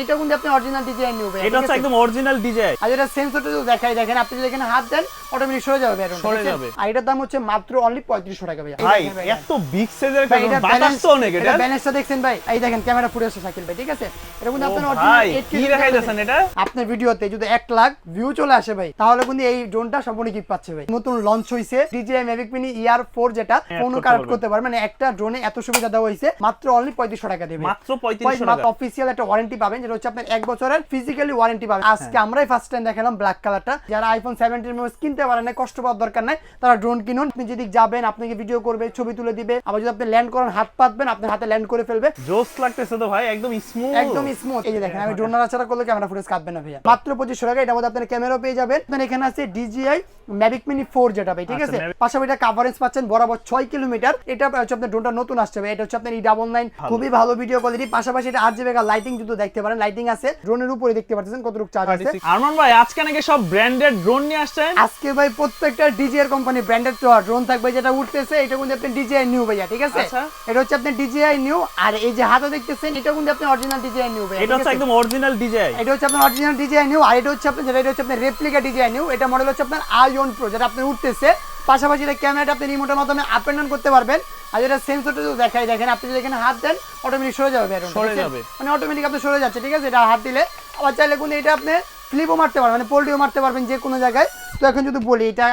এটা কিন্তু আপনি অরিজিনাল ডিজাইন নিবে। এটা হচ্ছে একদম অরিজিনাল ডিজাইন। আর এটা সেন্সরটা যদি দেখাই দেখেন, আপনি যদি এখানে হাত দেন অটোমেটিক সরে যাবে ব্যাটারি। সরে যাবে। আর এটার দাম হচ্ছে মাত্র অনলি 3500 টাকা ভাই। ভাই এত বিগ সাইজের একটা বাতাস তো অনেক এটা। এটা ব্যালেন্সটা দেখছেন ভাই? এই দেখেন ক্যামেরা ফুটেজ শাকিল ভাই, ঠিক আছে? এটা কিন্তু আপনার ভাই অরিজিনাল কি দেখাইতেছেন এটা? আপনার ভিডিওতে যদি 1 লাখ ভিউ চলে আসে ভাই, তাহলে কিন্তু এই ড্রোনটা সম্পূর্ণ গিফট পাচ্ছে ভাই। নতুন লঞ্চ হইছে DJI Mavic Mini Air 4, যেটা ফোনও কানেক্ট করতে পারবে, মানে একটা ড্রোনে এত সুবিধা দেওয়া হইছে। মাত্র অনলি 3500 টাকা দেবে। মাত্র 3500 টাকা। অফিশিয়াল একটা ওয়ারেন্টি পাবেন, যেটা হচ্ছে আপনার 1 বছরের ফিজিক্যালি ওয়ারেন্টি পাবেন। আজকে আমরাই ফার্স্ট টাইম দেখালাম ব্ল্যাক কালারটা। যারা আইফোন 17 মেমোস কিনতে পারেন না, কষ্ট পাওয়ার দরকার নাই, তারা ড্রোন কিনুন। আপনি যেদিক যাবেন আপনাকে ভিডিও করবে, ছবি তুলে দিবে। আবার যদি আপনি ল্যান্ড করেন, হাত পাতবেন, আপনার হাতে ল্যান্ড করে ফেলবে। জোস লাগতেছে তো ভাই, একদম স্মুথ। একদম স্মুথ। এই যে দেখেন আমি ড্রোন নাড়াচাড়া করলে ক্যামেরা ফুটেজ কাটবে না ভাইয়া। মাত্র 2500 টাকা। এটার মধ্যে আপনার ক্যামেরা পেয়ে যাবেন। আপনার এখানে আছে DJI Mavic Mini 4, যেটা ভাই, ঠিক আছে? পাশাপাশি এটা কভারেজ পাচ্ছেন বরাবর 6 কিলোমিটার। এটা হচ্ছে আপনার ড্রোনটা নতুন আসছে ভাই। এটা হচ্ছে আপনার E99, খুবই ভালো ভিডিও কোয়ালিটি। পাশাপাশি এটা 8GB লাইটিং যদি দেখতে পারেন, লাইটিং আছে। ড্রোনের উপরে দেখতে পাচ্ছেন কতটুকু চার্জ আছে। আরমান ভাই আজকে নাকি সব ব্র্যান্ডেড ড্রোন নিয়ে আসছেন? আজকে ভাই প্রত্যেকটা DJI কোম্পানি ব্র্যান্ডেড ড্রোন থাকবে, যেটা উঠতেছে এটা কিন্তু আপনি DJI নিউ ভাইয়া, ঠিক আছে? এটা হচ্ছে আপনি DJI নিউ। আর এই যে হাতে দেখতেছেন এটা কিন্তু আপনি অরিজিনাল DJI নিউ ভাইয়া। এটা হচ্ছে একদম অরিজিনাল ডিজাইন। এটা হচ্ছে আপনার অরিজিনাল DJI নিউ। আর এটা হচ্ছে আপনার যেটা, এটা হচ্ছে আপনার রেপ্লিকা DJI নিউ। এটা মডেল হচ্ছে আপনার ION Pro, যেটা আপনি উঠতেছে। পাশাপাশি এটা ক্যামেরাটা আপনি রিমোটের মাধ্যমে আপ এন্ড ডাউন করতে পারবেন। আর এটা সেন্সরটা যদি দেখাই দেখেন, আপনি যদি এখানে হাত দেন অটোমেটিক সরে যাবে ব্যাটারি। সরে যাবে, মানে অটোমেটিক আপনি সরে যাচ্ছে, ঠিক আছে? এটা হাত দিলে। আবার চাইলে কিন্তু এটা আপনি ফ্লিপও মারতে পারবেন, মানে পোল্টিও মারতে পারবেন যে কোনো জায়গায়। তো এখন যদি বলি এটা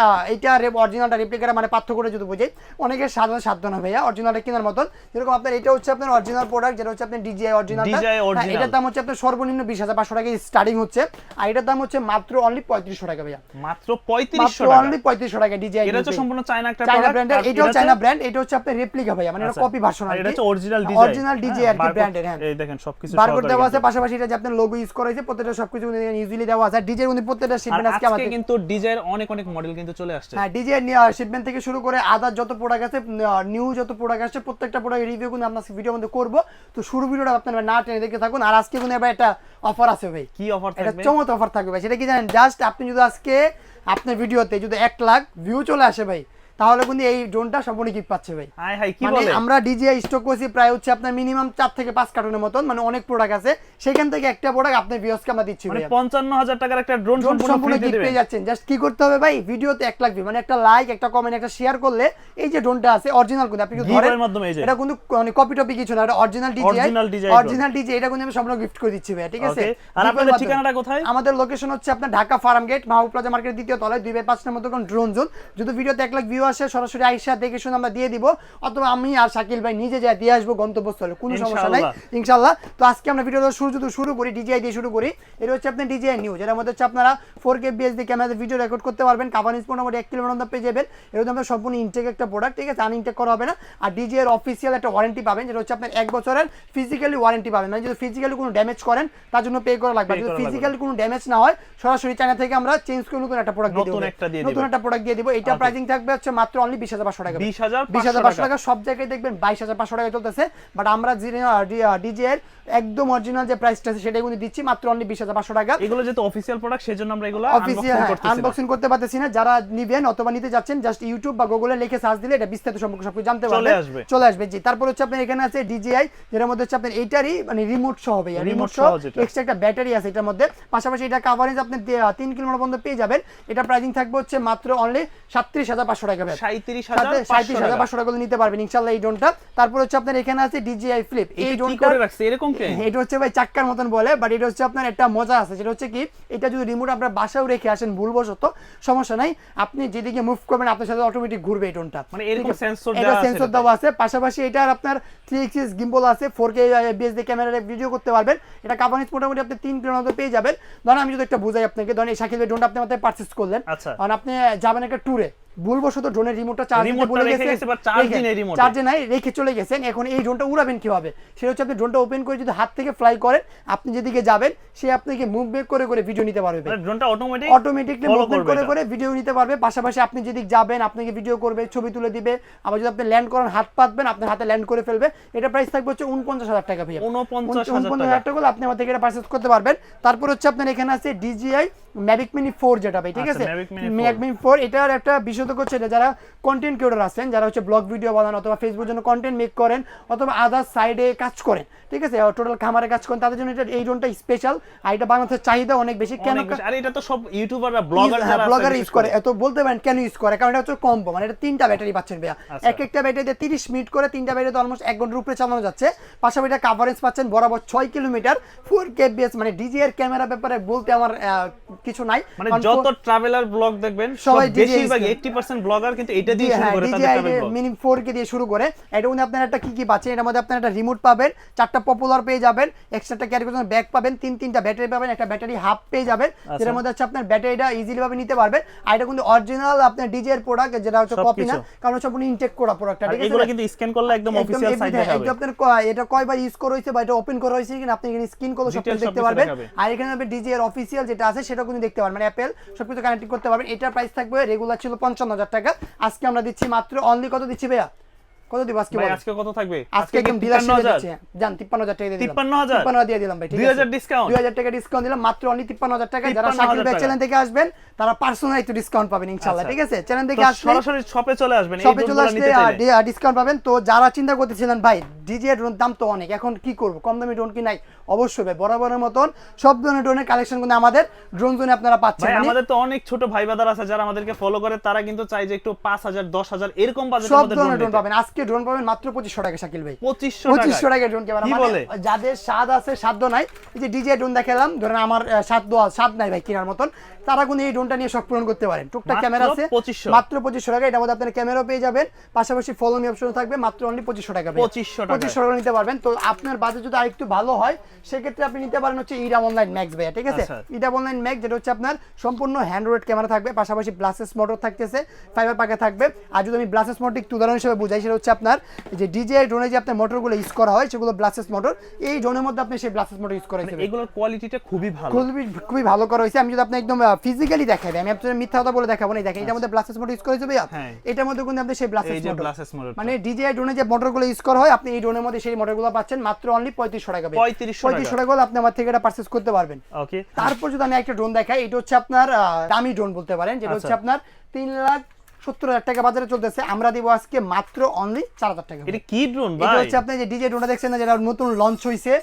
অরিজিনালটা রেপ্লিকাটা মানে পার্থক্যটা যদি বুঝি, অনেকের সাধ্য না ভাইয়া অরিজিনালটা কেনার মতন। যেরকম আপনার এটা হচ্ছে আপনার অরিজিনাল প্রোডাক্ট, যেটা হচ্ছে আপনার DJI অরিজিনালটা। এটার দাম হচ্ছে আপনার সর্বনিম্ন 20500 টাকা স্টার্টিং হচ্ছে। আর এটার দাম হচ্ছে মাত্র অনলি 3500 টাকা ভাইয়া। মাত্র 3500 টাকা। অনলি 3500 টাকা DJI। এটা হচ্ছে সম্পূর্ণ চায়না একটা চায়না প্রোডাক্ট। ব্র্যান্ডের। এটাও চায়না ব্র্যান্ড। এটা হচ্ছে আপনার রেপ্লিকা ভাইয়া, মানে এটা কপি ভার্সন আর এটা হচ্ছে অরিজিনাল ডিজাইন। অরিজিনাল DJI আর কি ব্র্যান্ডের। হ্যাঁ এই দেখেন সবকিছু বারকোড দেওয়া আছে। পাশাপাশি এটা যে আপনার লোগো ইউজ করা হয়েছে, প্রত্যেকটা সবকিছু ইজিলি দেওয়া আছে। DJI এর প্রত্যেকটা শিপমেন্ট আজকে আমাদের কিন্তু DJI এর অনেক মডেল কিন্তু চলে আসছে। হ্যাঁ DJI শিপমেন্ট থেকে শুরু করে আদার যত প্রোডাক্ট আছে, নিউ যত প্রোডাক্ট আসছে, প্রত্যেকটা প্রোডাক্ট রিভিউ কিন্তু আমরা ভিডিওর মধ্যে করব। তো শুরু ভিডিওটা আপনারা না টেনে দেখতে থাকুন। আর আজকে কিন্তু এবার একটা অফার আছে ভাই। কি অফার থাকবে? এটা চমৎকার অফার থাকবে ভাই। সেটা কি জানেন? জাস্ট আপনি যদি আজকে আপনার ভিডিওতে যদি 1 লাখ ভিউ চলে আসে ভাই, তাহলে কিন্তু এই ড্রোনটা সম্পূর্ণ গিফট পাচ্ছে ভাই। হাই হাই কি মানে বলে? আমরা DJI স্টক করছি প্রায় হচ্ছে আপনার মিনিমাম 4 থেকে 5 কার্টনের মতন, মানে অনেক প্রোডাক্ট আছে। সেখান থেকে একটা প্রোডাক্ট আপনার ভিউয়ার্সকে আমরা দিচ্ছি মানে ভাই। 55000 টাকার একটা ড্রোন সম্পূর্ণ গিফট পেয়ে যাচ্ছেন। জাস্ট কি করতে হবে ভাই, ভিডিওতে 1 লাখ ভিউ, মানে একটা লাইক, একটা কমেন্ট, একটা শেয়ার করলে এই যে ড্রোনটা আছে অরিজিনাল, কিন্তু আপনি ধরেন এটা কিন্তু মানে কপি টপি কিছু না, এটা অরিজিনাল DJI। এটা কিন্তু আমি সম্পূর্ণ গিফট করে দিচ্ছি ভাই, ঠিক আছে? আর আপনাদের ঠিকানাটা কোথায়? আমাদের লোকেশন হচ্ছে আপনার ঢাকা ফার্ম গেট, মাহবুব প্লাজা মার্কেটের দ্বিতীয় তলায় 2/5 নম্বর দোকান ড্রোন জোন। যদি ভিডিওতে 1 লাখ ভিউ আসে, সরাসরি আইসা দেখে শুনে আমরা দিয়ে দিব, অথবা আমি আর শাকিল ভাই নিজে যা দিয়ে আসবো গন্তব্যস্থলে, কোনো সমস্যা নাই ইনশাআল্লাহ। তো আজকে আমরা ভিডিওটা শুরু করি DJI দিয়ে শুরু করি। এটা হচ্ছে আপনার DJI নিউ, যেটার মধ্যে হচ্ছে আপনারা 4K BHD ক্যামেরাতে ভিডিও রেকর্ড করতে পারবেন। কাভারেজ মোটামুটি 1 কিলোমিটার পেয়ে যাবেন। এর মধ্যে আমরা সম্পূর্ণ ইনটেক একটা প্রোডাক্ট, ঠিক আছে? আনইনটেক করা হবে না। আর DJI এর অফিসিয়াল একটা ওয়ারেন্টি পাবেন, যেটা হচ্ছে আপনার 1 বছরের ফিজিক্যালি ওয়ারেন্টি পাবেন। মানে যদি ফিজিক্যালি কোনো ড্যামেজ করেন তার জন্য পে করা লাগবে। যদি ফিজিক্যালি কোনো ড্যামেজ না হয়, সরাসরি চায়না থেকে আমরা চেঞ্জ করে নতুন একটা প্রোডাক্ট দিয়ে দেব। নতুন একটা প্রোডাক্ট দিয়ে দেব। এটা প্রাইসিং থাকবে হচ্ছে মাত্র অনলি 20500 টাকা। 20500 টাকা। সব জায়গায় দেখবেন 22500 টাকা চলতেছে, বাট আমরা DJI এর একদম অরিজিনাল যে প্রাইসটা আছে সেটাই কিন্তু দিচ্ছি মাত্র অনলি 20500 টাকা। এগুলো যেহেতু অফিশিয়াল প্রোডাক্ট, সেজন্য আমরা এগুলো আনবক্সিং করতে পারতেছি না। যারা নিবেন অথবা নিতে যাচ্ছেন, জাস্ট ইউটিউব বা গুগলে লিখে সার্চ দিলে এটা বিস্তারিত সম্পর্কে সবকিছু জানতে পারবেন, চলে আসবে। জি, তারপর হচ্ছে আপনার এখানে আছে DJI, যেটার মধ্যে হচ্ছে আপনার এইটারই মানে রিমোট সহ হবে, রিমোট সহ এক্সট্রা একটা ব্যাটারি আছে এটার মধ্যে। পাশাপাশি এটা কভারেজ আপনি 3 কিলোমিটার পর্যন্ত পেয়ে যাবেন। এটা প্রাইসিং থাকবে হচ্ছে মাত্র অনলি 37500 টাকা। 37500 টাকা নিতে পারবেন ইনশাআল্লাহ এই ড্রোনটা। তারপর হচ্ছে আপনার এখানে আছে DJI Flip। এই ড্রোনটা করে রাখছে এরকম কে? এটা হচ্ছে ভাই চাক্কার মতন বলে, বাট এটা হচ্ছে আপনার একটা মজা আছে, যেটা হচ্ছে কি এটা যদি রিমোট আপনার বাসায় রেখে আসেন ভুলবশত, সমস্যা নাই, আপনি যেদিকে মুভ করবেন আপনার সাথে অটোমেটিক ঘুরবে এই ড্রোনটা। মানে এরকম সেন্সর দেওয়া আছে। পাশাপাশি এটার আপনার 3 axis gimbal আছে, 4K BHD ক্যামেরায় ভিডিও করতে পারবেন। এটা কাভারেজ মোটামুটি আপনি 3 কিলোমিটার পেয়ে যাবেন। ধরেন আমি যদি একটা বুঝাই আপনাকে, ধরেন এই শাকিল ভাই ড্রোনটা আপনি আমাদের পারচেজ করলেন, আর আপনি যাবেন একটা ট্যুরে, ভুলবশত ড্রোনের রিমোটটা চার্জে নাই, রেখে চলে গেছেন। এখন এই ড্রোনটা উড়াবেন কিভাবে? সেটা হচ্ছে আপনি ড্রোনটা ওপেন করে যদি হাত থেকে ফ্লাই করেন, আপনি যেদিকে যাবেন সে আপনাকে মুভমেন্ট করে করে ভিডিও নিতে পারবে। ড্রোনটা অটোমেটিকলি মুভমেন্ট করে করে ভিডিও নিতে পারবে। পাশাপাশি আপনি যেদিকে যাবেন আপনাকে ভিডিও করবে, ছবি তুলে দিবে। আবার যদি আপনি ল্যান্ড করেন, হাত পাতবেন, আপনার হাতে ল্যান্ড করে ফেলবে। এটা প্রাইস থাকবে হচ্ছে 49000 টাকা ভাইয়া। 49000 টাকা হলে আপনি আমার থেকে এটা পারচেজ করতে পারবেন। তারপর হচ্ছে আপনার এখানে আছে DJI Mavic Mini 4, যেটা ভাই, ঠিক আছে? Mavic Mini 4 এটার একটা বিশেষ বিশেষত হচ্ছে এটা যারা কন্টেন্ট ক্রিয়েটর আছেন, যারা হচ্ছে ব্লগ ভিডিও বানান অথবা ফেসবুকের জন্য কন্টেন্ট মেক করেন অথবা আদার সাইডে কাজ করেন, ঠিক আছে, টোটাল খামারে কাজ করেন, তাদের জন্য এই ড্রোনটা স্পেশাল। আর এটা বাংলাদেশের চাহিদা অনেক বেশি। কেন? আর এটা তো সব ইউটিউবাররা ব্লগার ইউজ করে। এত বলতে পারেন কেন ইউজ করে, কারণ এটা হচ্ছে কম্বো, মানে এটা 3টা ব্যাটারি পাচ্ছেন ভাইয়া। এক একটা ব্যাটারিতে 30 মিনিট করে 3টা ব্যাটারিতে অলমোস্ট 1 ঘন্টার উপরে চালানো যাচ্ছে। পাশাপাশি এটা কভারেজ পাচ্ছেন বরাবর 6 কিলোমিটার 4K FPS, মানে DJI এর ক্যামেরা ব্যাপারে বলতে আমার কিছু নাই। মানে যত ট্রাভেলার ব্লগ দেখবেন সবাই বেশিরভাগ 80% ব্লগার কিন্তু এটা দিয়ে শুরু করে, তাদের ট্রাভেল ব্লগ মিনিমাম 4K দিয়ে শুরু করে। এটার মধ্যে আপনারা একটা কি পাচ্ছেন, এটার মধ্যে আপনারা একটা রিমোট পাবেন, 4টা পপুলার পেয়ে যাবেন, এক্সট্রা ক্যারি করার ব্যাগ পাবেন, 3টা ব্যাটারি পাবেন, একটা ব্যাটারি হাফ পেয়ে যাবেন, যেটার মধ্যে হচ্ছে আপনার ব্যাটারিটা ইজিলি ভাবে নিতে পারবেন। আর এটা কিন্তু অরিজিনাল আপনার DJI এর প্রোডাক্ট, যেটা হচ্ছে কপি না, কারণ হচ্ছে আপনি ইনটেক করা প্রোডাক্টটা, ঠিক আছে। এগুলো কিন্তু স্ক্যান করলে একদম অফিশিয়াল সাইট দেখাবে। আপনার এটা কয়বার ইউজ করা হয়েছে বা এটা ওপেন করা হয়েছে কিনা আপনি এখানে স্ক্রিন করলে সব দেখতে পারবেন। আর এখানে আপনি DJI এর অফিশিয়াল যেটা আছে সেটা কিন্তু দেখতে পারবেন, মানে অ্যাপেল সবকিছু কানেক্ট করতে পারবেন। এটার প্রাইস থাকবে রেগুলার ছিল 55,000 টাকা, আজকে আমরা দিচ্ছি মাত্র অনলি কত দিচ্ছি ভাইয়া, কত দিব আজকে? ভাই আজকে কত থাকবে? আজকে একদম ডিলারশিপে দিচ্ছি, জান 53,000 টাকা দিয়ে দিলাম। 53,000 দিয়ে দিলাম ভাই, ঠিক আছে। 2000 ডিসকাউন্ট, 2000 টাকা ডিসকাউন্ট দিলাম মাত্র অনলি 53,000 টাকা। যারা শাকিল ভাই চ্যানেল থেকে আসবেন তারা পার্সোনাল একটু ডিসকাউন্ট পাবেন ইনশাআল্লাহ, ঠিক আছে। চ্যানেল থেকে আসলে সরাসরি শপে চলে আসবেন, এই শপে চলে ড্রোনগুলো নিতে চাইলে আসলে ডিসকাউন্ট পাবেন। তো যারা চিন্তা করতেছিলেন ভাই DJI ড্রোন দাম তো অনেক, এখন কি করব, কম দামি ড্রোন কি নাই? অবশ্যই ভাই, বরাবরের মতন সব ধরনের ড্রোনের কালেকশন কিন্তু আমাদের ড্রোন জোনে আপনারা পাচ্ছেন। ভাই আমাদের তো অনেক ছোট ভাই বাদার আছে যারা আমাদেরকে ফলো করে, তারা কিন্তু চাই যে একটু 5,000 10,000 এরকম বাজেটের সব মধ্যে ধরনের ড্রোন ড্রোন পাবেন। আজকে ড্রোন পাবেন মাত্র 2500 টাকা শাকিল ভাই, 2500 টাকা ড্রোন ক্যামেরা। মানে যাদের স্বাদ আছে সাধ্য নাই, এই যে DJI ড্রোন দেখালাম, ধরেন আমার স্বাদ নাই ভাই কেনার মতন, তারা কিন্তু এই ড্রোনটা নিয়ে শখ পূরণ করতে পারেন। টুকটাক ক্যামেরা আছে মাত্র 2500 টাকা, এটার মধ্যে আপনারা ক্যামেরাও পেয়ে যাবেন, পাশাপাশি ফলো মি অপশন থাকবে, মাত্র অনলি 2500 টাকা। 2500 টাকা নিতে পারবেন। তো আপনার বাজেট যদি আরেকটু ভালো হয় সেক্ষেত্রে আপনি নিতে পারেন হচ্ছে ইডা অনলাইন ম্যাক্স ভাইয়া, ঠিক আছে। ইডা অনলাইন ম্যাক্স যেটা হচ্ছে আপনার সম্পূর্ণ হ্যান্ডরয়েড ক্যামেরা থাকবে, পাশাপাশি ব্লাসেস মোটর থাকতেছে, ফাইবার পাকা থাকবে। আর যদি আমি ব্লাসেস মোটর একটু উদাহরণ হিসেবে বুঝাই, সেটা হচ্ছে আপনার যে DJI ড্রোনে যে আপনার মোটরগুলো ইউজ করা হয় সেগুলো ব্লাসেস মোটর, এই ড্রোনের মধ্যে আপনি সেই ব্লাসেস মোটর ইউজ করা হয়েছে। এগুলোর কোয়ালিটিটা খুবই ভালো, খুবই ভালো করা হয়েছে। আমি যদি আপনি একদম ফিজিক্যালি দেখাই, আমি আপনাদের মিথ্যা কথা বলে দেখাবো না, দেখেন এটার মধ্যে ব্লাসেস মোটর ইউজ করা হয়েছে ভাইয়া, এটার মধ্যে কিন্তু আপনি সেই ব্লাসেস মোটর, মানে DJI ড্রোনে যে মোটরগুলো ইউজ করা হয় আপনি এই ড্রোনের মধ্যে সেই মোটরগুলো পাচ্ছেন মাত্র অনলি 3500 টাকা। 3500 টাকা হলে আপনি আমার থেকে এটা পারচেজ করতে পারবেন। ওকে, তারপর যদি আমি একটা ড্রোন দেখাই, এটা হচ্ছে আপনার দামি ড্রোন বলতে পারেন, যেটা হচ্ছে আপনার 3,70,000 টাকা বাজারে চলতেছে, আমরা দিব আজকে মাত্র অনলি 4,000 টাকা। এটা কি ড্রোন ভাই? এটা হচ্ছে আপনি যে DJI ড্রোনটা দেখছেন না, যেটা নতুন লঞ্চ হইছে,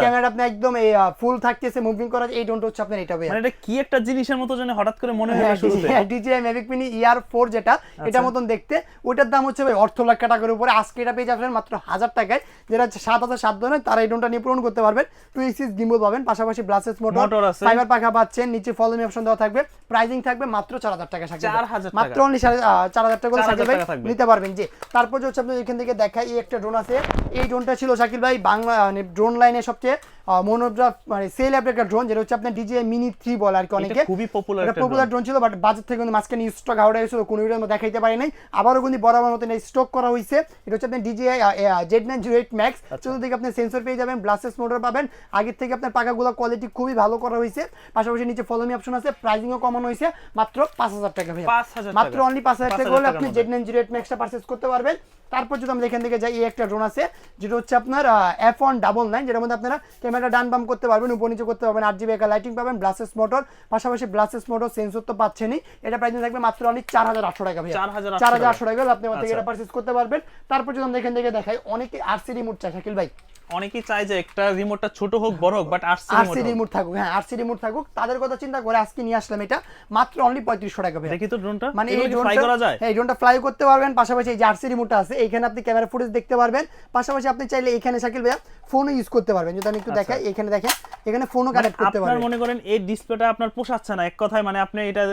ক্যামেরা আপনি একদম এই ফুল থাকতেছে, মুভিং করা, এই ড্রোনটা হচ্ছে আপনার এটা ভাই। মানে এটা কি একটা জিনিসের মতো জানি হঠাৎ করে মনে হলো শুরুতে, DJI Mavic Mini ER4 যেটা এটার মতন দেখতে, ওইটার দাম হচ্ছে ভাই 8 লাখ টাকার উপরে। আজকে এটা পেয়ে যাবেন মাত্র 1000 টাকায়, যেটা হচ্ছে 7,700 তারা এই ড্রোনটা নিয়ে পূরণ করতে পারবেন। 2x গিম্বল পাবেন, পাশাপাশি ব্লাসেস মোটর আছে, ফাইবার পাখা পাচ্ছেন, নিচে ফলো মি অপশন দেওয়া থাকবে। প্রাইসিং থাকবে মাত্র 4,000 টাকা, মাত্র অনলি 4,000 টাকা নিতে পারবেন। যে তারপর হচ্ছে আপনি এখান থেকে দেখাই, এই একটা ড্রোন আছে, এই ড্রোনটা ছিল শাকিল ভাই বাংলা মানে ড্রোন লাইনে সবচেয়ে মনোগ্রাফ মানে সেল অ্যাপ একটা ড্রোন, যেটা হচ্ছে আপনার DJI Mini 3 বলে আর কি, অনেকে খুবই পপুলার ড্রোন ছিল, বাট বাজেট থেকে কিন্তু মাঝখানে স্টক আউট হয়েছিল, কোনো ভিডিও আমরা দেখাইতে পারি নাই, আবারও কিন্তু বরাবর মতন স্টক করা হয়েছে। এটা হচ্ছে আপনার DJI Z908 Max, চতুর্দিকে আপনি সেন্সর পেয়ে যাবেন, ব্লাসেস মোটর পাবেন, আগের থেকে আপনার পাকাগুলো কোয়ালিটি খুবই ভালো করা হয়েছে, পাশাপাশি নিচে ফলো মি অপশন আছে, প্রাইসিংও কমানো হয়েছে মাত্র 5,000 টাকা ভাই, মাত্র অনলি 5,000 টাকা হলে আপনি Z908 Max টা পারচেজ করতে পারবেন। তারপর যদি আমরা এখান থেকে যাই, এই একটা ড্রোন আছে যেটা হচ্ছে আপনার F199, যেটার মধ্যে আপনারা ক্যামেরা ডান বাম করতে পারবেন, উপর নিচে করতে পারবেন, 8GB লাইটিং পাবেন, ব্লাসেস মোটর, পাশাপাশি ব্লাসেস মোটর সেন্সর তো পাচ্ছেনই। এটা প্রাইসিং থাকবে মাত্র অনলি 4,800 টাকা ভাই, 4,800 টাকা হলে আপনি আমার থেকে এটা পারচেজ করতে পারবেন। তারপর যদি আমরা এখান থেকে দেখাই, অনেকে RC রিমোট চায় শাকিল ভাই, অনেকেই চায় যে একটা রিমোটটা ছোট হোক বড় হোক, বাট RC রিমোট থাকুক। হ্যাঁ, RC রিমোট থাকুক, তাদের কথা চিন্তা করে আজকে নিয়ে আসলাম এটা মাত্র অনলি 3500 টাকা ভাই। দেখি তো ড্রোনটা, মানে এই ফ্লাই করা যায়, এই ড্রোনটা ফ্লাই করতে পারবেন, পাশাপাশি এই যে RC রিমোটটা আছে এখানে আপনি ক্যামেরা ফুটেজ দেখতে পারবেন, পাশাপাশি আপনি চাইলে এখানে শাকিল ভাই ফোনও ইউজ করতে পারবেন। যদি আমি একটু দেখাই, এখানে দেখেন এখানে ফোনও কানেক্ট করতে পারবেন। আপনার মনে করেন এই ডিসপ্লেটা আপনার পোষাচ্ছে না, এক কথায় মানে আপনি এটা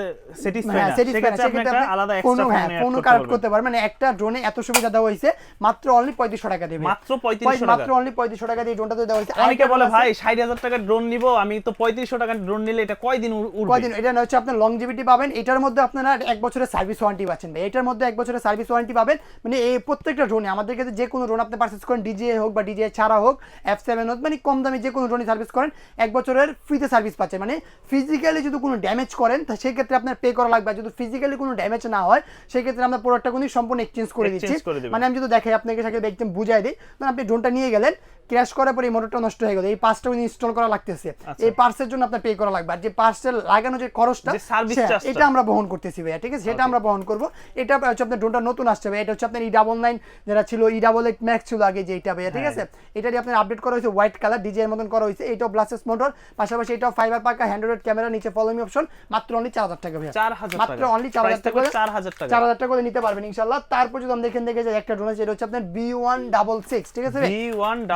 স্যাটিসফাই না, সেক্ষেত্রে আপনি একটা আলাদা এক্সট্রা ফোনও কানেক্ট করতে পারবেন। মানে একটা ড্রোনে এত সুবিধা দেওয়া হয়েছে মাত্র অনলি 3500 টাকা দেবে, মাত্র 3500 টাকা, মাত্র অনলি 3500 টাকা দিয়ে ড্রোনটা দেওয়া হয়েছে। অনেকে বলে ভাই 60,000 টাকা ড্রোন নিব, আমি তো 3500 টাকা ড্রোন নিলে এটা কয়দিন উড়বে? কয়দিন? এটা হচ্ছে আপনার লংজিভিটি পাবেন, এটার মধ্যে আপনারা 1 বছরের সার্ভিস ওয়ারেন্টি পাচ্ছেন ভাই, এটার মধ্যে 1 বছরের সার্ভিস ওয়ারেন্টি পাবেন। মানে এই প্রত্যেকটা ড্রোনে আমাদের কাছে যে কোনো ড্রোন আপনি পারচেজ করেন, DJI হোক বা DJI ছাড়া হোক, F7 হোক, মানে কম দামে যে কোনো ড্রোনই সার্ভিস করেন 1 বছরের ফ্রিতে সার্ভিস পাচ্ছেন। মানে ফিজিক্যালি যদি কোনো ড্যামেজ করেন তা সেই ক্ষেত্রে আপনার পে করা লাগবে, যদি ফিজিক্যালি কোনো ড্যামেজ না হয় সেই ক্ষেত্রে আমরা প্রোডাক্টটা কিন্তু সম্পূর্ণ এক্সচেঞ্জ করে দিচ্ছি। মানে আমি যদি দেখাই আপনাকে সাথে একদম বুঝাই দিই, মানে আপনি ড্রোনটা নিয়ে গেলেন, ক্র্যাশ করার পরে এই মোটরটা নষ্ট হয়ে গেল, এই পার্টসটা ইনস্টল করা লাগতেছে, এই পার্টসের জন্য আপনার পে করা লাগবে। আর যে পার্টসের লাগানো যে খরচটা এটা আমরা বহন করতেছি ভাইয়া, ঠিক আছে, সেটা আমরা বহন করব। এটা হচ্ছে আপনার ড্রোনটা নতুন আসছে ভাই, এটা হচ্ছে আপনার E99 যেটা ছিল, E88 ম্যাক্স ছিল আগে যেটা ভাইয়া, ঠিক আছে, এটা দিয়ে আপনার আপডেট করা হয়েছে, হোয়াইট কালার ডিজাইনের মতন করা হয়েছে। এটাও ব্লাস্টেস মোটর, পাশাপাশি এটাও ফাইবার পাকা, হ্যান্ডহেল্ড ক্যামেরা, নিচে ফলো মি অপশন, মাত্র অনলি 4000 টাকা ভাইয়া, 4000 মাত্র অনলি 4000 টাকা, 4000 টাকা করে নিতে পারবেন ইনশাআল্লাহ। তারপর যদি আমরা দেখে যে একটা ড্রোন আছে, এটা হচ্ছে আপনার B166, ঠিক আছে,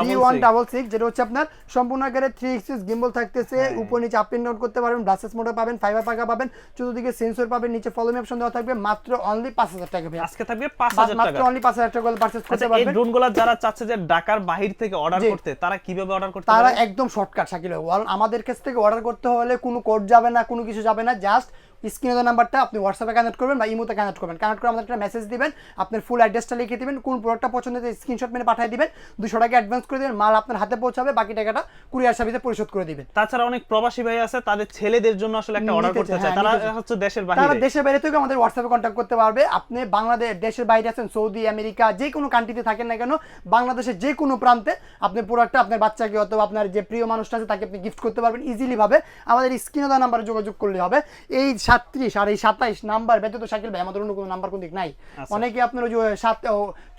B166 যেটা হচ্ছে আপনার সম্পূর্ণ আকারে 3 এক্সিস গিম্বল থাকতেছে, উপর নিচে আপ এন্ড ডাউন করতে পারবেন, ব্লাস্টেস মোটর পাবেন, ফাইবার পাকা পাবেন, চতুর্দিকে সেন্সর পাবেন, নিচে ফলো মি অপশন দেওয়া থাকবে, মাত্র অনলি 5000 টাকা ভাই, আজকে থাকবে 5000 টাকা, মাত্র অনলি 5000 টাকা করে পারচেজ করতে পারবেন। এই ড্রোনগুলো যারা চাচ্ছে যে ঢাকার বাইরে থেকে অর্ডার করতে, তারা কিভাবে অর্ডার করতে তারা পারে? একদম শর্টকাট শাকিল ভাই, আমাদের কাছ থেকে অর্ডার করতে হলে কোনো কোড যাবে না, কোনো কিছু যাবে না, জাস্ট স্ক্রিনে দেওয়া নাম্বারটা আপনি হোয়াটসঅ্যাপে কানেক্ট করবেন বা ইমোতে কানেক্ট করবেন, কানেক্ট করে আমাদের একটা মেসেজ দিবেন, আপনার ফুল অ্যাড্রেসটা লিখে দিবেন, কোন প্রোডাক্টটা পছন্দ হয়েছে স্ক্রিনশট মেরে পাঠিয়ে দিবেন, 200 টাকা অ্যাডভান্স করে দিবেন, মাল আপনার হাতে পৌঁছাবে, বাকি টাকাটা কুরিয়ার সার্ভিসে পরিশোধ করে দিবেন। তাছাড়া অনেক প্রবাসী ভাই আছে, তাদের ছেলেদের জন্য আসলে একটা অর্ডার করতে চায়, তারা হচ্ছে দেশের বাইরে, তারা দেশের বাইরে থেকে আমাদের হোয়াটসঅ্যাপে কন্ট্যাক্ট করতে পারবে। আপনি বাংলাদেশ দেশের বাইরে আছেন, সৌদি আমেরিকা যে কোনো কান্ট্রিতে থাকেন না কেন, বাংলাদেশের যে কোনো প্রান্তে আপনি প্রোডাক্টটা আপনার বাচ্চাকে অথবা আপনার যে প্রিয় মানুষটা আছে তাকে আপনি গিফট করতে পারবেন ইজিলি ভাবে। আমাদের স্ক্রিনে দেওয়া নাম্বারে যোগাযোগ করলে হবে। এই 37 আর এই 27 নাম্বার ব্যতীত শাকিল ভাই আমাদের অন্য কোনো নাম্বার কোন দিক নাই। অনেকে আপনার ওই যে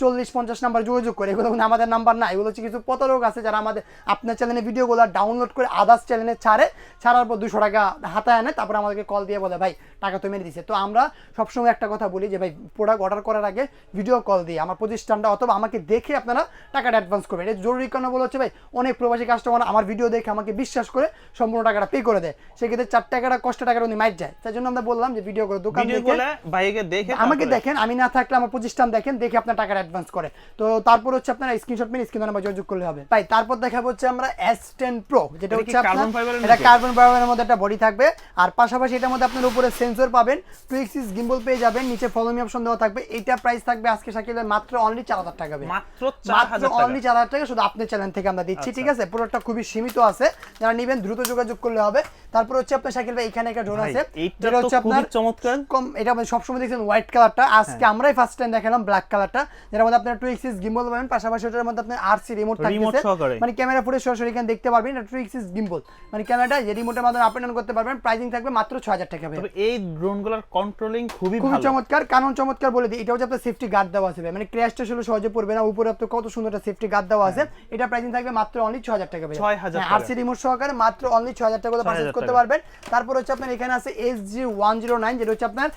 40-50 নাম্বার যোগাযোগ করে, এগুলো কিন্তু আমাদের নাম্বার না, এগুলো হচ্ছে কিছু প্রতারক আছে যারা আমাদের আপনার চ্যানেলে ভিডিওগুলো ডাউনলোড করে আদার্স চ্যানেলে ছাড়ার পর 200 টাকা হাতায় আনে, তারপর আমাদেরকে কল দিয়ে বলে ভাই টাকা তো মেরে দিছে। তো আমরা সবসময় একটা কথা বলি যে ভাই প্রোডাক্ট অর্ডার করার আগে ভিডিও কল দিয়ে আমার প্রতিষ্ঠানটা অথবা আমাকে দেখে আপনারা টাকাটা অ্যাডভান্স করবেন। এটা জরুরি কারণ বলে হচ্ছে ভাই অনেক প্রবাসী কাস্টমার আমার ভিডিও দেখে আমাকে বিশ্বাস করে সম্পূর্ণ টাকাটা পে করে দেয়, সেক্ষেত্রে 4 টাকাটা কষ্ট টাকাটা উনি মাইট যায়। তাই জন্য আমরা বললাম যে ভিডিও করে দোকান দেখে আমাকে দেখেন, আমি না থাকলে আমার প্রতিষ্ঠান দেখেন, দেখে আপনার টাকাটা অ্যাডভান্স করে। তো তারপর হচ্ছে আপনারা স্ক্রিনশট মেরে স্ক্রিনে নাম্বার যোগাযোগ করলে হবে ভাই। তারপর দেখাবো হচ্ছে আমরা S10 Pro, যেটা হচ্ছে এটা কার্বন ফাইবারের মধ্যে একটা বডি থাকবে, আর পাশাপাশি এটার মধ্যে আপনার উপরে সেন্সর পাবেন, 2 এক্সিস গিম্বল পেয়ে যাবেন, নিচে ফলো মি অপশন দেওয়া থাকবে। এটা প্রাইস থাকবে আজকে শাকিলের মাত্র অনলি 4000 টাকা, মাত্র 4000 টাকা শুধু আপনার চ্যানেল থেকে আমরা দিচ্ছি, ঠিক আছে। প্রোডাক্টটা খুবই সীমিত আছে, যারা নেবেন দ্রুত যোগাযোগ করলে হবে। তারপর হচ্ছে আপনার শাকিল ভাই এখানে একটা ড্রোন আছে, যেটা হচ্ছে আপনার চমৎকার, এটা আপনি সবসময় দেখছেন হোয়াইট কালারটা, আজকে আমরাই ফার্স্ট টাইম দেখালাম ব্ল্যাক কালারটা, যেটার মধ্যে আপনার 2 এক্সিস গিম্বল পাবেন, পাশাপাশি ওটার মধ্যে আপনার RC রিমোট থাকতেছে, মানে ক্যামেরা ফুটেজ সরাসরি এখানে দেখতে পারবেন। এটা 2 এক্সিস গিম্বল, মানে ক্যামেরাটা যে রিমোটের মাধ্যমে আপ এন্ড ডাউন করতে পারবেন। প্রাইসিং থাকবে মাত্র 6000 টাকা। তবে এই ড্রোনগুলোর কন্ট্রোলিং খুবই চমৎকার, কারণ চমৎকার বলে দিই, এটা হচ্ছে আপনার সেফটি গার্ড দেওয়া আছে, মানে ক্র্যাশটা আসলে সহজে পড়বে না, উপরে আপনার কত সুন্দর একটা সেফটি গার্ড দেওয়া আছে। এটা প্রাইসিং থাকবে মাত্র অনলি 6000 টাকা, 6000 টাকা, RC রিমোট সহকারে মাত্র অনলি 6000 টাকা করে পারচেজ করতে পারবেন। তারপর হচ্ছে আপনার এখানে আছে SG109, যেটা হচ্ছে আপনার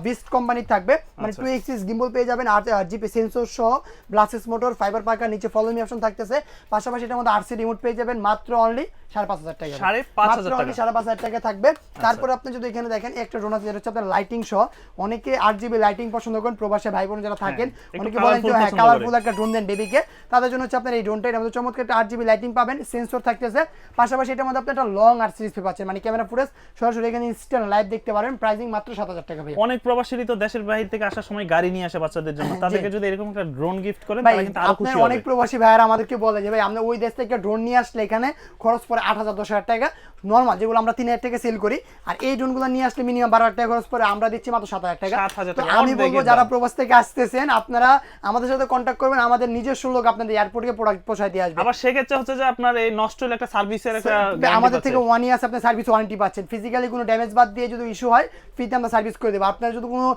বিস্ট কোম্পানির থাকবে, মানে 2 এক্সিস গিম্বল পেয়ে যাবেন, আর জিপি সেন্সর সহ, ব্লাস্টেস মোটর, ফাইবার পাকা, নিচে ফলো মি অপশন থাকতেছে, পাশাপাশি এটার মধ্যে RC রিমোট পেয়ে যাবেন মাত্র অনলি 5500 টাকা, 5500 টাকা থাকবে। তারপর আপনি যদি এখানে দেখেন একটা ড্রোন আছে, যেটা হচ্ছে আপনার লাইটিং সহ, অনেকে RGB লাইটিং পছন্দ করেন, প্রবাসী ভাই বোন যারা থাকেন, অনেকে বলেন যে হ্যাঁ কালারফুল একটা ড্রোন দেন বেবিকে, তাদের জন্য হচ্ছে আপনার এই ড্রোনটা। এর মধ্যে চমৎকার একটা RGB লাইটিং পাবেন, সেন্সর থাকতেছে, পাশাপাশি এটার মধ্যে আপনি একটা লং RC ডিসপ্লে পাচ্ছেন, মানে ক্যামেরা ফুটেজ সরাসরি এখানে ইনস্ট্যান্ট লাইভ দেখতে পারেন। প্রাইসিং মাত্র 7000 টাকা ভাই। অনেক প্রবাসীরই তো দেশের বাইরে থেকে আসার সময় গাড়ি নিয়ে আসে বাচ্চাদের জন্য, তাদেরকে যদি এরকম একটা ড্রোন গিফট করেন তাহলে কিন্তু আরো খুশি হবে। অনেক প্রবাসী ভাইরা আমাদেরকে বলে যে ভাই আমরা ওই দেশ থেকে ড্রোন নিয়ে আসলে এখানে খরচ পড়ে 8000-10000 টাকা নরমাল, যেগুলো আমরা 3000 টাকা সেল করি, আর এই ড্রোনগুলো নিয়ে আসলে মিনিমাম 12000 টাকা খরচ পড়ে, আমরা দিচ্ছি মাত্র 7000 টাকা। তো আমি বলবো যারা প্রবাস থেকে আসতেছেন আপনারা আমাদের সাথে কন্ট্যাক্ট করবেন, আমাদের নিজস্ব লোক আপনাদের এয়ারপোর্টে প্রোডাক্ট পৌঁছায় দিয়ে আসবে। আবার সেক্ষেত্রে হচ্ছে যে আপনার এই নষ্ট হলে একটা সার্ভিসের একটা আমাদের থেকে 1 ইয়ার আপনি সার্ভিস ওয়ারেন্টি পাচ্ছেন, ফিজিক্যালি কোনো ড্যামেজ বাদ দিয়ে যদি ইস্যু হয় ফ্রিতে আমরা সার্ভিস করে দেবো। আপনারা যদি কোনো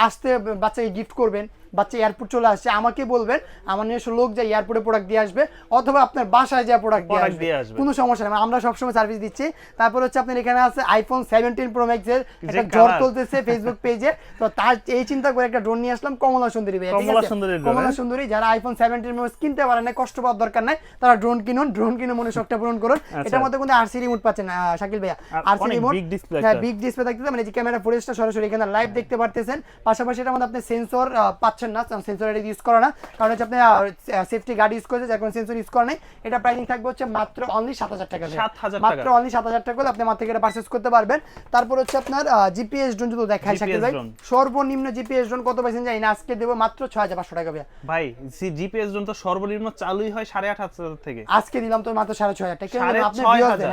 আসতে বাচ্চাকে গিফট করবেন, বাচ্চা এয়ারপোর্ট চলে আসছে, আমাকে বলবেন, আমার নিজস্ব লোক যে এয়ারপোর্টে প্রোডাক্ট দিয়ে আসবে, অথবা আপনার বাসায় যা প্রোডাক্ট দিয়ে আসবে, কোনো সমস্যা নেই, আমরা সবসময় সার্ভিস দিচ্ছি। তারপর হচ্ছে আপনার এখানে আছে iPhone 17 Pro Max এর একটা ঝড় চলতেছে ফেসবুক পেজে, তো তার এই চিন্তা করে একটা ড্রোন নিয়ে আসলাম, কমলা সুন্দরী ভাই, কমলা সুন্দরী। যারা iPhone 17 Pro Max কিনতে পারেন না, কষ্ট পাওয়ার দরকার নাই, তারা ড্রোন কিনুন, ড্রোন কিনে মনে শখটা পূরণ করুন। এটার মধ্যে কিন্তু RC রিমোট পাচ্ছেন শাকিল ভাইয়া, RC রিমোট, হ্যাঁ বিগ ডিসপ্লে থাকতেছে, মানে যে ক্যামেরা ফুটেজটা সরাসরি এখানে লাইভ দেখতে পারতেছেন। পাশাপাশি এটার মধ্যে আপনি সেন্সর পাচ্ছেন না, সেন্সর ইউজ করা না, কারণ হচ্ছে আপনি সেফটি গার্ড ইউজ করেছে, যার কোনো সেন্সর ইউজ করা নাই। এটা প্রাইসিং থাকবে হচ্ছে মাত্র অনলি 7000 টাকা, মাত্র অনলি 7000 টাকা আপনি আমার থেকে এটা পারচেজ করতে পারবেন। তারপর হচ্ছে আপনার জিপিএস ড্রোন যদি দেখাই শাকিল ভাই, সর্বনিম্ন জিপিএস ড্রোন কত পাইছেন জানি না, আজকে দেব মাত্র 6500 টাকা ভাই। জিপিএস ড্রোন তো সর্বনিম্ন চালুই হয় 8500 থেকে, আজকে দিলাম তো মাত্র 6500 টাকা, আপনি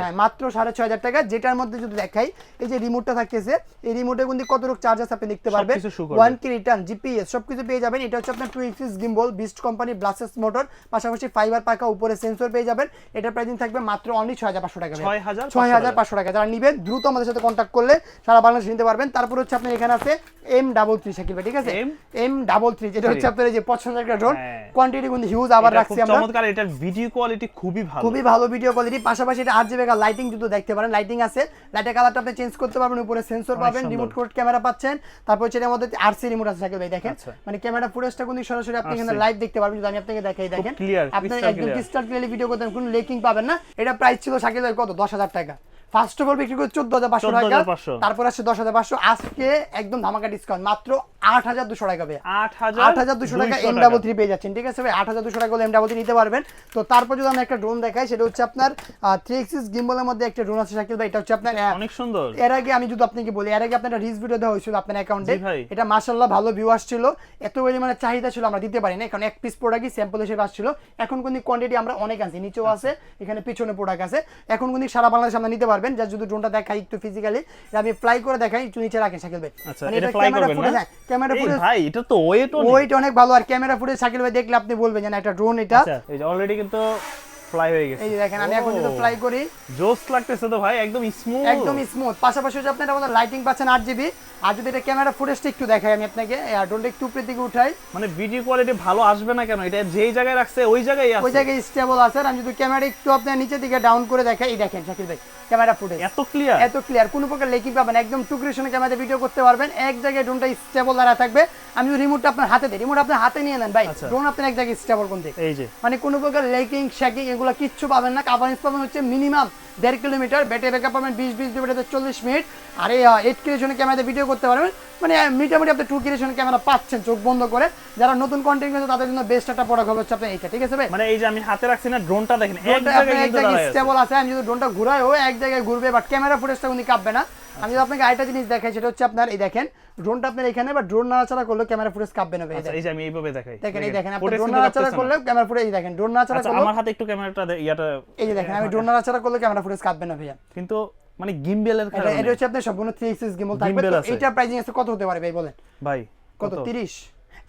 হ্যাঁ মাত্র 6500 টাকা। যেটার মধ্যে যদি দেখাই এই যে রিমোটটা থাকতেছে, এই রিমোটে কিন্তু কত রকম চার্জ আছে আপনি দেখতে পারবেন, 1K রিটার্ন, জিপিএস সবকিছু পেয়ে পেয়ে যাবেন। এটা হচ্ছে আপনার 2 axis gimbal, beast company, brushless motor, পাশাপাশি ফাইবার পাকা, উপরে সেন্সর পেয়ে যাবেন। এটা প্রাইসিং থাকবে মাত্র অনলি 6500 টাকা। 6500 টাকা। যারা নিবেন দ্রুত আমাদের সাথে কন্ট্যাক্ট করলে সারা বাংলাদেশ নিতে পারবেন। তারপর হচ্ছে আপনার এখানে আছে M33 শাকিল ভাই, ঠিক আছে, M33 যেটা হচ্ছে আপনার এই যে পছন্দের একটা ড্রোন, কোয়ান্টিটি কিন্তু হিউজ আবার রাখছি আমরা। চমৎকার, এটার ভিডিও কোয়ালিটি খুবই ভালো ভিডিও কোয়ালিটি। পাশাপাশি এটা 8GB লাইটিং যদি দেখতে পারেন, লাইটিং আছে, লাইটের কালারটা আপনি চেঞ্জ করতে পারবেন, উপরে সেন্সর পাবেন, রিমোট কোড ক্যামেরা পাচ্ছেন। তারপর হচ্ছে এর মধ্যে RC রিমোট আছে শাকিল ভাই, দেখেন মানে ক্যামেরা ফুটেজটা কিন্তু সরাসরি আপনি এখানে লাইভ দেখতে পারবেন। যদি আমি আপনাকে দেখাই, দেখেন আপনি একদম ক্রিস্টাল ক্লিয়ারলি ভিডিও করতে কোনো লেকিং পাবেন না। এটা প্রাইস ছিল শাকিল ভাই কত, 10,000 টাকা। ফার্স্ট অফ অল বিক্রি করে 14,500 টাকা, তারপর আসছে 10,500, আজকে একদম ধামাকা ডিসকাউন্ট মাত্র 8,200 টাকা ভাই। 8,200 টাকা M33 পেয়ে যাচ্ছেন, ঠিক আছে ভাই। 8,200 টাকা হলে M33 নিতে পারবেন। তো তারপর যদি আমরা একটা ড্রোন দেখাই, সেটা হচ্ছে আপনার 3 এক্সিস গিম্বলের মধ্যে একটা ড্রোন আছে শাকিল ভাই। এটা হচ্ছে আপনার অনেক সুন্দর। এর আগে আমি যদি আপনাকে বলি, এর আগে আপনার রিলস ভিডিও দেওয়া হয়েছিল আপনার অ্যাকাউন্টে, এটা মাশাআল্লাহ ভালো ভিউ আসছিল, এত পরিমাণে চাহিদা ছিল আমরা দিতে পারি না, কারণ এক পিস প্রোডাক্টই স্যাম্পল হিসেবে আসছিল। এখন কিন্তু কোয়ান্টিটি আমরা অনেক আনছি, নিচেও আছে, এখানে পিছনে প্রোডাক্ট আছে। এখন কিন্তু সারা বাংলাদেশে আমরা নিতে পারবেন। যা যদি ড্রোনটা দেখাই একটু ফিজিক্যালি, আমি ফ্লাই করে দেখাই, একটু নিচে রাখেন শাকিল ভাই। মানে এটা ক্যামেরা ফুটেজ, ক্যামেরা ফুটেজ ভাই, এটা তো ওয়েট অনেক ভালো। আর ক্যামেরা ফুটেজ শাকিল ভাই দেখলে আপনি বলবেন যে না এটা ড্রোন। এটা এই যে অলরেডি কিন্তু ফ্লাই হয়ে গেছে, এই যে দেখেন আমি এখন যদি ফ্লাই করি, জোস লাগতেছে তো ভাই, একদম স্মুথ। পাশাপাশি হচ্ছে আপনি আমাদের লাইটিং পাচ্ছেন 8GB। আর যদি এটা ক্যামেরা ফুটেজটা একটু দেখাই আমি আপনাকে, ড্রোনটা একটু উপরের দিকে উঠাই, মানে ভিডিও কোয়ালিটি ভালো আসবে না কেন, এটা যেই জায়গায় রাখছে ওই জায়গায় স্টেবল আছে। আর আমি যদি ক্যামেরা একটু আপনার নিচের দিকে ডাউন করে দেখাই, এই দেখেন শাকিল ভাই ক্যামেরা ফুটেজ এত ক্লিয়ার, কোনো প্রকার লেকিং পাবেন, একদম টুকরেশনে ক্যামেরাতে ভিডিও করতে পারবেন। এক জায়গায় ড্রোনটা স্টেবল দাঁড়া থাকবে। আমি রিমোটটা আপনার হাতে দিই, রিমোট আপনার হাতে নিয়ে নেন ভাই, ড্রোন আপনার এক জায়গায় স্টেবল কোন দিকে, এই যে মানে কোনো প্রকার লেকিং শেকিং এগুলো কিচ্ছু পাবেন না। কাভারেজ পাবেন হচ্ছে মিনিমাম 1.5 কিলোমিটার, ব্যাটারি ব্যাকআপ পাবেন 20 কিলোমিটার 40 মিনিট। আর এই 8 কিলোমিটার ক্যামেরাতে ভিডিও করতে পারবেন, মানে মোটামুটি আপনি 2 কিলোমিটার ক্যামেরা পাচ্ছেন চোখ বন্ধ করে। যারা নতুন কন্টেন্ট করছে তাদের জন্য বেস্ট একটা প্রোডাক্ট হবে হচ্ছে আপনার এইটা, ঠিক আছে ভাই। মানে এই যে আমি হাতে রাখছি না, ড্রোনটা দেখেন এক জায়গায় স্টেবল আছে। আমি যদি ড্রোনটা ঘুরাই ও এক জায়গায় ঘুরবে, বাট ক্যামেরা ফুটেজটা উনি কাঁপবে না। আমি যদি আপনাকে আরেকটা জিনিস দেখাই, সেটা হচ্ছে আপনার এই দেখেন ড্রোনটা আপনার এখানে, বা ড্রোন নাড়াচাড়া করলে ক্যামেরা ফুটেজ কাঁপবে না ভাই। এই যে আমি এইভাবে দেখাই, দেখেন এই দেখেন আপনি ড্রোন নাড়াচাড়া করলে ক্যামেরা ফুটেজ, এই দেখেন ড্রোন নাড়াচাড়া করলে আমার হাতে একটু ক্যামেরাটা ইয়াটা, এই যে দেখেন আমি ড্রোন নাড়াচাড়া করলে ক্যামেরা ফুটেজ কাঁপবে না ভাইয়া। কিন্তু মানে গিম্বেলের কারণে এটা হচ্ছে আপনার সম্পূর্ণ 3 এক্সিস গিম্বল থাকবে। এটা প্রাইসিং আছে কত হতে পারে ভাই বলেন? ভাই কত? 30।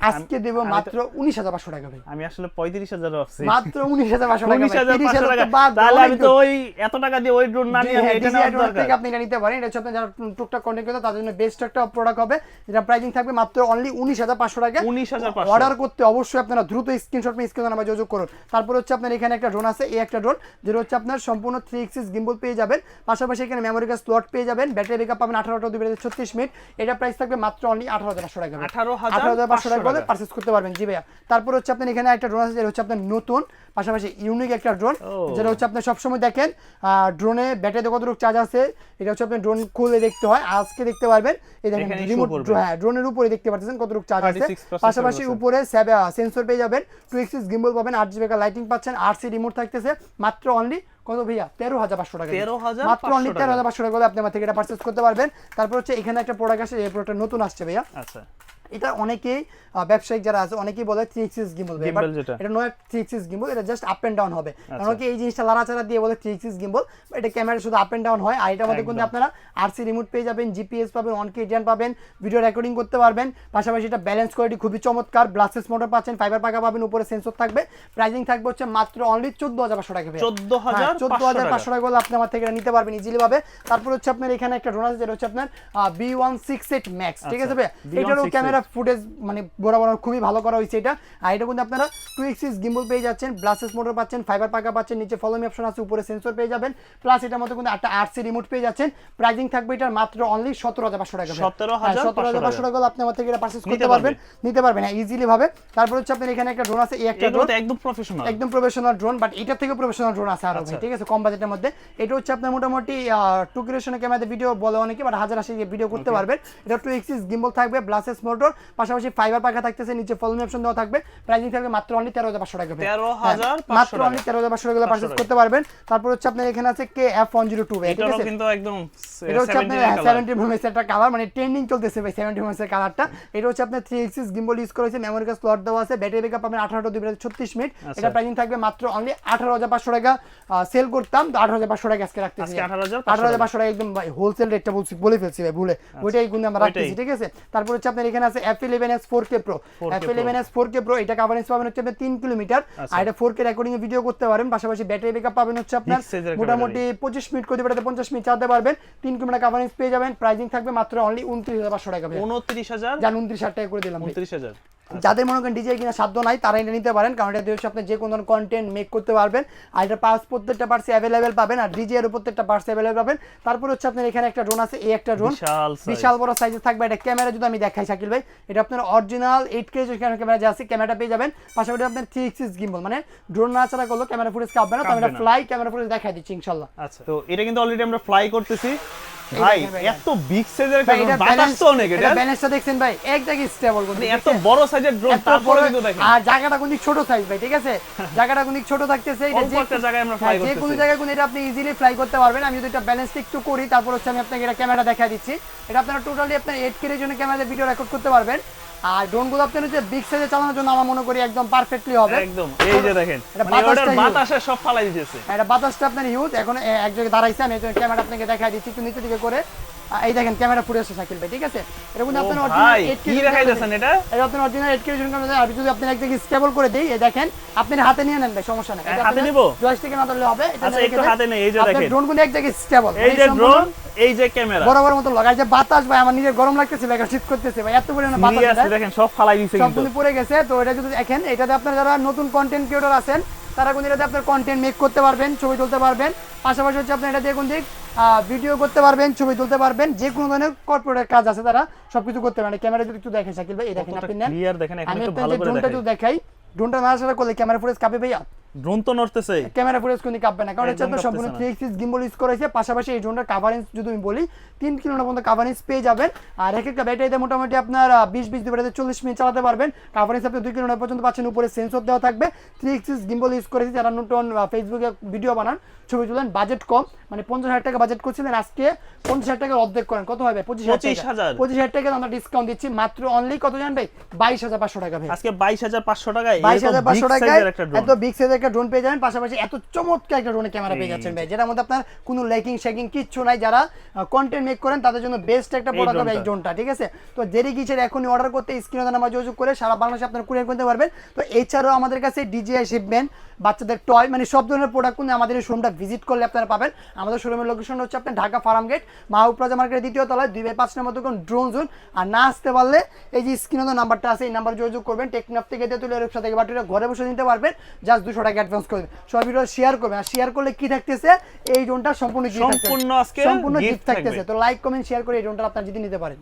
আজকে দেব মাত্র 19,500 টাকা ভাই। আমি আসলে 35,000 ভাবছি, মাত্র 19,500 টাকা। 19,500 টাকা বাদ, তাহলে আমি তো ওই এত টাকা দিয়ে ওই ড্রোন না নিয়ে আমি এটা নেওয়ার দরকার। আপনি এটা নিতে পারেন। এটা হচ্ছে আপনি যারা টুকটাক কন্টেন্ট করে তাদের জন্য বেস্ট একটা প্রোডাক্ট হবে, যেটা প্রাইসিং থাকবে মাত্র অনলি 19,500 টাকা। 19,500। অর্ডার করতে অবশ্যই আপনারা দ্রুত স্ক্রিনশট নিয়ে স্ক্রিনে নাম্বার যোগাযোগ করুন। তারপর হচ্ছে আপনার এখানে একটা ড্রোন আছে, এই একটা ড্রোন যেটা হচ্ছে আপনার সম্পূর্ণ 3 এক্সিস গিম্বল পেয়ে যাবেন, পাশাপাশি এখানে মেমোরি কার্ড স্লট পেয়ে যাবেন, ব্যাটারি ব্যাকআপ পাবেন 18-36 মিনিট। এটা প্রাইস থাকবে মাত্র অনলি 18,500 টাকা। 18,500 টাকা করে পারচেজ করতে পারবেন। জি ভাইয়া। তারপর হচ্ছে আপনার এখানে একটা ড্রোন আছে, যেটা হচ্ছে আপনার নতুন, পাশাপাশি ইউনিক একটা ড্রোন, যেটা হচ্ছে আপনি সবসময় দেখেন ড্রোনে ব্যাটারিতে কতটুকু চার্জ আছে, এটা হচ্ছে আপনি ড্রোন খুলে দেখতে হয়, আজকে দেখতে পারবেন। এই দেখেন রিমোট, হ্যাঁ ড্রোনের উপরে দেখতে পাচ্ছেন কতটুকু চার্জ আছে, পাশাপাশি উপরে সেন্সর পেয়ে যাবেন, 2 এক্সিস গিম্বল পাবেন, 8GB লাইটিং পাচ্ছেন, RC রিমোট থাকতেছে মাত্র অনলি কত ভাইয়া? 13,500 টাকা। মাত্র অনলি 13,500 টাকা করে আপনি আমার থেকে এটা পারচেজ করতে পারবেন। তারপর হচ্ছে এখানে একটা প্রোডাক্ট আছে, এই প্রোডাক্টটা নতুন আসছে ভাইয়া। আচ্ছা, এটা অনেকেই ব্যবসায়িক যারা আছে অনেকেই বলে 3 এক্সিস গিম্বল, এটা নয় 3 এক্সিস গিম্বল, এটা জাস্ট আপ এন্ড ডাউন হবে। অনেকে এই জিনিসটা লাড়াচাড়া দিয়ে বলে 3 এক্সিস গিম্বল, এটা ক্যামেরা শুধু আপ এন্ড ডাউন হয়। আর এটার মধ্যে কিন্তু আপনারা RC রিমোট পেয়ে যাবেন, GPS পাবেন, 1K পাবেন, ভিডিও রেকর্ডিং করতে পারবেন, পাশাপাশি এটা ব্যালেন্স কোয়ালিটি খুবই চমৎকার, ব্লাসেস মোটর পাচ্ছেন, ফাইবার পাকা পাবেন, উপরে সেন্সর থাকবে। প্রাইসিং থাকবে হচ্ছে মাত্র অনলি 14,500 টাকা। 14,500 টাকা হলে আপনি আমার থেকে এটা নিতে পারবেন ইজিলি ভাবে। তারপর হচ্ছে আপনার এখানে একটা ড্রোন আছে, যেটা হচ্ছে আপনার B168 Max, ঠিক আছে ভাই। এটারও ক্যামেরা ফুটেজ মানে বরাবর খুবই ভালো করা হয়েছে এটা। আর এটা কিন্তু আপনারা 2 এক্সিস গিম্বল পেয়ে যাচ্ছেন, ব্লাসেস মোটর পাচ্ছেন, ফাইবার পাকা পাচ্ছেন, নিচে ফলো মি অপশন আছে, উপরে সেন্সর পেয়ে যাবেন, প্লাস এটার মধ্যে কিন্তু একটা RC রিমোট পেয়ে যাচ্ছেন। প্রাইসিং থাকবে এটার মাত্র অনলি 17,500 টাকা। 17,500 টাকা হলে আপনি আমার থেকে এটা পারচেজ করতে পারবেন, নিতে পারবেন হ্যাঁ ইজিলি ভাবে। তারপর হচ্ছে আপনার এখানে একটা ড্রোন আছে, এই একটা ড্রোন একদম প্রফেশনাল ড্রোন, বাট এটা থেকে প্রফেশনাল ড্রোন আছে আরো ভাই, ঠিক আছে, কম বাজেটের মধ্যে। এটা হচ্ছে আপনার মোটামুটি 2 কিলোমিটার ক্যামেরাতে ভিডিও বলে অনেকে, বাট 1080 ভিডিও করতে পারবেন। এটা 2 এক্সিস গিম্বল থাকবে, ব্লাসেস মোটর, পাশাপাশি ফাইবার পাকা থাকতেছে, নিচে ফলো মি অপশন দেওয়া থাকবে। প্রাইসিং থাকবে মাত্র অনলি 13,500 টাকা। মাত্র অনলি 13,500 টাকা পারচেজ করতে পারবেন। তারপর হচ্ছে আপনার এখানে আছে KF102, এটাও কিন্তু একদম এটা হচ্ছে আপনার 70 mm এর একটা কালার, মানে ট্রেন্ডিং চলতেছে ভাই 70 mm এর কালারটা। এটা হচ্ছে আপনার 3 axis gimbal ইউজ করেছে, মেমোরি কার্ড স্লট দেওয়া আছে, ব্যাটারি ব্যাকআপ পাবেন 18-36 মিনিট। এটা প্রাইসিং থাকবে মাত্র অনলি 18,500 টাকা। সেল করতাম তো 18,500 টাকা আজকে রাখতেছি। 18,500 টাকা একদম ভাই হোলসেল রেটটা বলে ফেলছি ভাই ভুলে, ওইটাই কিন্তু আমরা রাখতেছি, ঠিক আছে। তারপর হচ্ছে আপনার এখানে আছে F11s 4K Pro। F11s 4K Pro এটা কভারেজ পাবেন হচ্ছে আপনার 3 কিলোমিটার, আর এটা 4K রেকর্ডিং এ ভিডিও করতে পারবেন। পাশাপাশি ব্যাটারি ব্যাকআপ পাবেন হচ্ছে আপনার মোটামুটি 25 মিনিট করতে পারতে 50 মিনিট চালাতে পারবেন। 3 কিলোমিটার কভারেজ পেয়ে যাবেন। প্রাইসিং থাকবে মাত্র অনলি 29,500 টাকা। 29,000 জান 29,000 টাকা করে দিলাম। 29,000। যাদের মনে করেন ডিজে কিনা সাধ্য নাই তারা এটা নিতে পারেন, কারণ এটা দিয়ে আপনি যে কোনো ধরনের কন্টেন্ট মেক করতে পারবেন। আর এটা প্রত্যেকটা পার্টস অ্যাভেলেবেল পাবেন, আর ডিজে এর প্রত্যেকটা পার্টস অ্যাভেলেবেল পাবেন। তারপর হচ্ছে আপনার এখানে একটা ড্রোন আছে, এই একটা ড্রোন বিশাল বড় সাইজের থাকবে। এটা ক্যামেরা যদি আমি দেখাই শাকিল ভাই, এটা আপনার অরিজিনাল 8K ক্যামেরা যে আছে ক্যামেরাটা পেয়ে যাবেন। পাশাপাশি আপনার 3 axis gimbal, মানে ড্রোন না ছাড়া করলো ক্যামেরা ফুটেজ কাঁপবে না, তো আমরা ফ্লাই ক্যামেরা ফুটেজ দেখাই দিচ্ছি ইনশাআল্লাহ। আচ্ছা, তো এটা কিন্তু অলরেডি আমরা ফ্লাই করতেছি ভাই। এত বিগ সাইজের একটা ড্রোন, বাতাস তো অনেক। এটা ব্যালেন্সটা দেখছেন ভাই, একদমই স্টেবল করতে, এত বড় সাইজের ড্রোন তারপরে কিন্তু দেখেন। আর জায়গাটা কোন দিক ছোট সাইজ ভাই, ঠিক আছে, জায়গাটা কোন দিক ছোট থাকতেছে। এটা যে কোনো জায়গায় আমরা ফ্লাই করতেছি, যে কোনো জায়গায় কোন এটা আপনি ইজিলি ফ্লাই করতে পারবেন। আমি যদি এটা ব্যালেন্সটা একটু করি, তারপর হচ্ছে আমি আপনাকে এটা ক্যামেরা দেখাই দিচ্ছি। এটা আপনারা টোটালি আপনার 8K এর জন্য ক্যামেরাতে ভিডিও রেকর্ড করতে পারবেন। আর ড্রোনগুলো আপনার হচ্ছে বিগ সাইজে চালানোর জন্য আমরা মনে করি একদম পারফেক্টলি হবে। একদম এই যে দেখেন, মানে ওটার বাতাসে সব ফালাই দিতেছে। এটা বাতাসটা আপনার হিউজ। এখন এক জায়গায় দাঁড়াইছে, আমি ক্যামেরা আপনাকে দেখাই দিচ্ছি একটু নিচে দিকে করে। এই দেখেন ক্যামেরা ফুটেজ শাকিল ভাই, ঠিক আছে। এটা কিন্তু আপনার অরিজিনাল 8K কি দেখাইতেছেন, এটা আপনার অরিজিনাল 8K এর জন্য ক্যামেরা। আর যদি আপনি একদিকে স্টেবল করে দেই, এই দেখেন আপনি হাতে নিয়ে নেন ভাই, সমস্যা নাই। হাতে নিব, জয়স্টিকে না ধরলে হবে। আচ্ছা একটু হাতে নেই, এই যে দেখেন ড্রোন গুলো এক জায়গায় স্টেবল, এই যে ড্রোন, এই যে ক্যামেরা বরাবর মতো লাগাই। যে বাতাস ভাই আমার নিজের গরম লাগতেছিল, এটা শীত করতেছে ভাই, এত পরিমাণে বাতাস দেখেন সব ফালাই দিয়েছে, সব কিন্তু পড়ে গেছে। তো এটা যদি দেখেন, এটাতে আপনারা যারা নতুন কন্টেন্ট ক্রিয়েটর আছেন তারা কিন্তু এটাতে আপনার কন্টেন্ট মেক করতে পারবেন, ছবি তুলতে পারবেন। পাশাপাশি হচ্ছে আপনার এটা দিয়ে কোন দিক ভিডিও করতে পারবেন, ছবি তুলতে পারবেন, যে কোনো ধরনের কর্পোরেট কাজ আছে তারা সবকিছু করতে পারেন। ক্যামেরা যদি একটু দেখেন শাকিল ভাই, এই দেখেন আপনি নেন, ক্লিয়ার দেখেন। এখন একটু ভালো করে ড্রোনটা যদি দেখাই, ড্রোনটা নাড়াচাড়া করলে ক্যামেরা ফুটেজ কাঁপে ভাইয়া, ড্রোন তো নড়তেছে, ক্যামেরা ফুটেজ কোনো কাঁপবে না, কারণ হচ্ছে আপনার সম্পূর্ণ 3 axis gimbal ইউজ করেছে। পাশাপাশি এই ড্রোনটার কভারেজ যদি আমি বলি 3 কিলোমিটার পর্যন্ত কভারেজ পেয়ে যাবেন। আর এক একটা ব্যাটারিতে মোটামুটি আপনার 20 ব্যাটারিতে 40 মিনিট চালাতে পারবেন। কভারেজ আপনি 2 কিলোমিটার পর্যন্ত পাচ্ছেন। উপরে সেন্সর দেওয়া থাকবে। 3 axis gimbal ইউজ করেছে। যারা নতুন ফেসবুকে ভিডিও বানান, ছবি তুলেন, বাজেট কম, মানে 50,000 টাকা বাজেট করছিলেন, আজকে 50,000 টাকা অর্ধেক করেন, কত হবে 25,000 টাকা আমরা ডিসকাউন্ট দিচ্ছি। মাত্র অনলি কত জানেন ভাই, 22,500 টাকা ভাই, আজকে 22,500 টাকায় 22,500 টাকায় এত বিগ সাইজের একটা ড্রোন পেয়ে যাবেন। পাশাপাশি এত চমৎকার একটা ড্রোনের ক্যামেরা পেয়ে যাচ্ছেন ভাই, যেটার মধ্যে আপনার কোনো ল্যাকিং শেকিং কিচ্ছু নাই। যারা কন্টেন্ট মেক করেন তাদের জন্য বেস্ট একটা প্রোডাক্ট হবে এই ড্রোনটা, ঠিক আছে। তো দেরি কিসের, এখনই অর্ডার করতে স্ক্রিনে নাম্বার যোগাযোগ করে সারা বাংলাদেশে আপনারা কুরিয়ার করতে পারবেন। তো এছাড়াও আমাদের কাছে ডিজিআই শিপমেন্ট, বাচ্চাদের টয়, মানে সব ধরনের প্রোডাক্ট কিন্তু আমাদের এই শোরুমটা ভিজিট করলে আপনারা পাবেন। আমাদের শোরুমের লোকেশন হচ্ছে আপনার ঢাকা ফার্ম গেট, মাহবুব প্লাজা মার্কেটের 2য় তলায় 2/5 নম্বর দোকান ড্রোন জোন। আর না আসতে পারলে এই যে স্ক্রিনে নাম্বারটা আছে, এই নাম্বার যোগাযোগ করবেন। টেকনাফ থেকে তেতুলিয়া রূপসা থেকে বাটিটা ঘরে বসে নিতে পারবেন, জাস্ট 200 টাকা অ্যাডভান্স করবেন। সবাই ভিডিও শেয়ার করবেন, আর শেয়ার করলে কি থাকতেছে, এই ড্রোনটা সম্পূর্ণ গিফট থাকতেছে, সম্পূর্ণ গিফট থাকতেছে। তো লাইক কমেন্ট শেয়ার করে এই ড্রোনটা আপনারা যদি নিতে পারেন।